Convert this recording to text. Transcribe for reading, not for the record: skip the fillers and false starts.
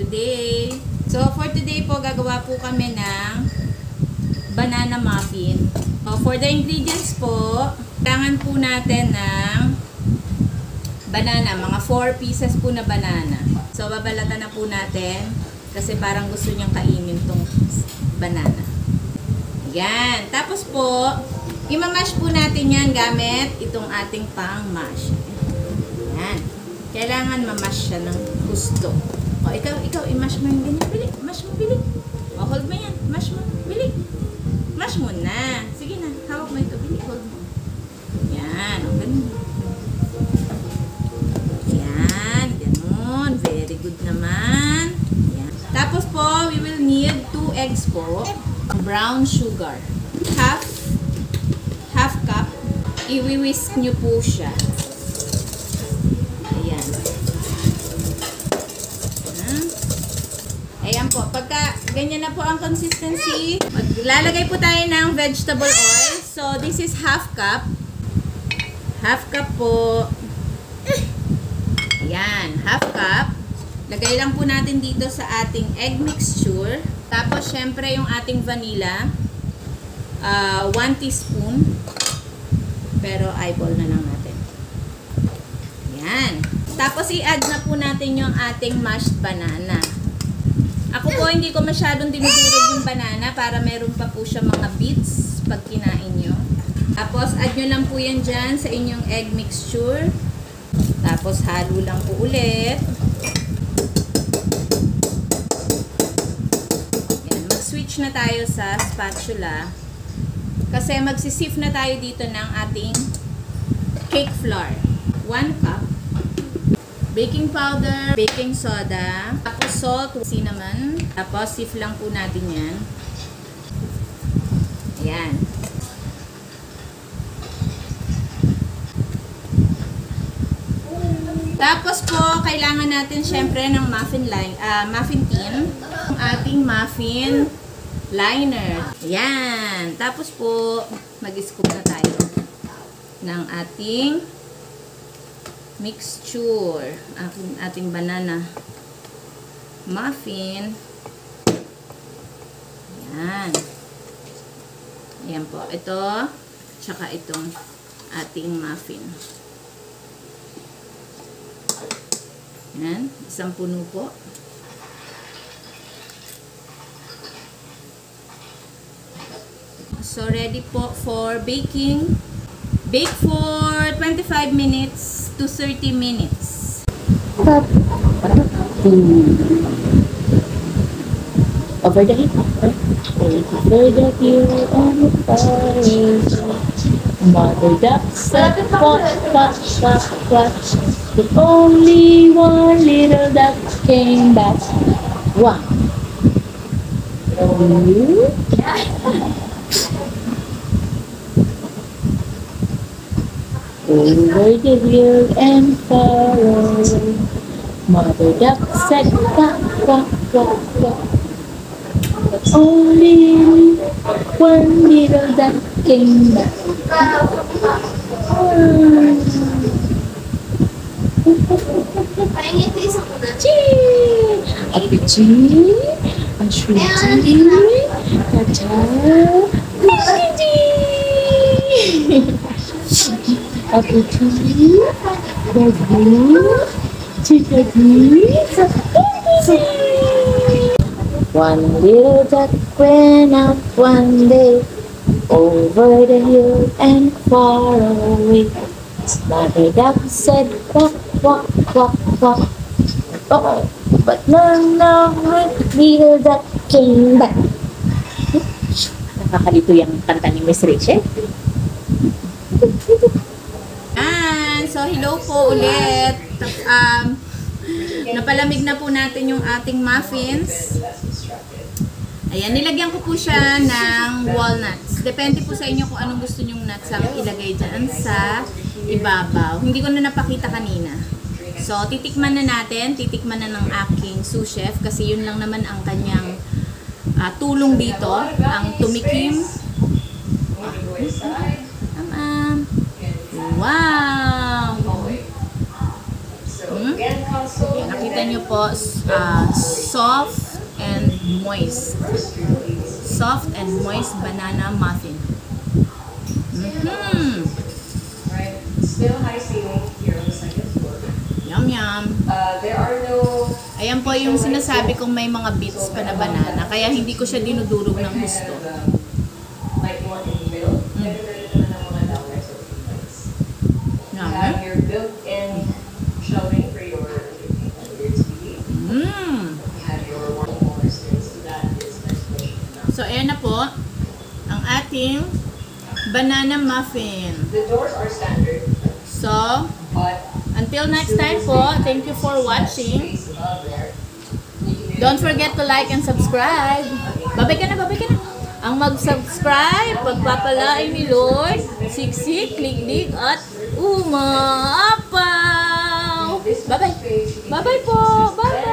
today. So, for today po, gagawa po kami ng banana muffin. So, for the ingredients po, kailangan po natin ng banana. Mga 4 pieces po na banana. So, babalatan na po natin kasi parang gusto niyang kainin tong banana. Yan. Tapos po, imamash po natin yan gamit itong ating pang-mash. Yan. Kailangan mamash siya ng gusto. O, ikaw, i-mash mo yung ganyan. Bili. Mash mo, bili. O, hold mo yan. Mash mo. Bili. Mash mo na. Sige na. Hawak mo ito. Bili. Hold mo. Yan. O, ganun. Yan. Ganun. Very good naman. Yan. Tapos po, we will need 2 eggs po. Brown sugar. Half cup. I-whisk nyo po siya. Ayan po, pagka ganyan na po ang consistency, maglalagay po tayo ng vegetable oil. So, this is half cup. Half cup po. Ayan, half cup. Lagay lang po natin dito sa ating egg mixture. Tapos, syempre, yung ating vanilla. 1 teaspoon. Pero, eyeball na lang natin. Ayan. Tapos, i-add na po natin yung ating mashed banana. Ako po, hindi ko masyadong dinudurog yung banana para meron pa po siya mga bits pag kinain nyo. Tapos, add nyo lang po yan dyan sa inyong egg mixture. Tapos, halo lang po ulit. Yan, mag-switch na tayo sa spatula. Kasi magsisift na tayo dito ng ating cake flour. 1 cup. Baking powder, baking soda, tapos salt, cinnamon, tapos sift lang po natin yan. Ayan. Tapos po, kailangan natin syempre ng muffin tin, ang ating muffin liner. Ayan. Tapos po, mag-scoop na tayo ng ating mixture, ating banana muffin. Ayan. Ayan po. Ito, tsaka itong ating muffin. Ayan. Isang puno po. So, ready po for baking. Bake for 25 minutes to 30 minutes. Over the heat. Over the hill and the fire. Mother duck said, quack, quack, quack, quack. But only one little duck came back. One. Two. Over the hill and far away, Mother duck said, quack, quack, quack, quack. But only one little duck came back. Chee! A pichi, a shruti, ta-ta, a pichi, babu, chickadee, one little duck went out one day over the hill and far away. Mother duck said, quack, quack, quack, quack. Oh, but no, little duck came back. Nakakalito yung kanta ni Miss Rachel. So, hello po ulit. Napalamig na po natin yung ating muffins. Ayan, nilagyan ko po siya ng walnuts. Depende po sa inyo kung anong gusto nyong nuts ang ilagay dyan sa ibabaw. Hindi ko na napakita kanina. So, titikman na natin. Titikman na ng aking sous chef kasi yun lang naman ang kanyang tulong dito. Ang tumikim. Wow! Nakita nyo po, soft and moist. Soft and moist banana muffin. Right. Still high ceiling here on the second floor. Yum yum. There are no Ayan po yung sinasabi kong may mga bits pa na banana. Kaya hindi ko siya dinudurog ng gusto. like more inbuilt. Everybody naman ang mga downlights or lights. You Yum. have your built-in shelving for your TV. Mmm. You have your one-more screens, so that is nice push. So, ayan na po ang ating banana muffin. The doors are standard, So, but until next time po, thank you for watching. space above there. Don't forget to like and subscribe. Babay ka na, babay ka na. Ang mag-subscribe, pagpapalain ni Lord, siksik, kliklik, at umaapaw. Bye-bye. Bye-bye po. Bye-bye.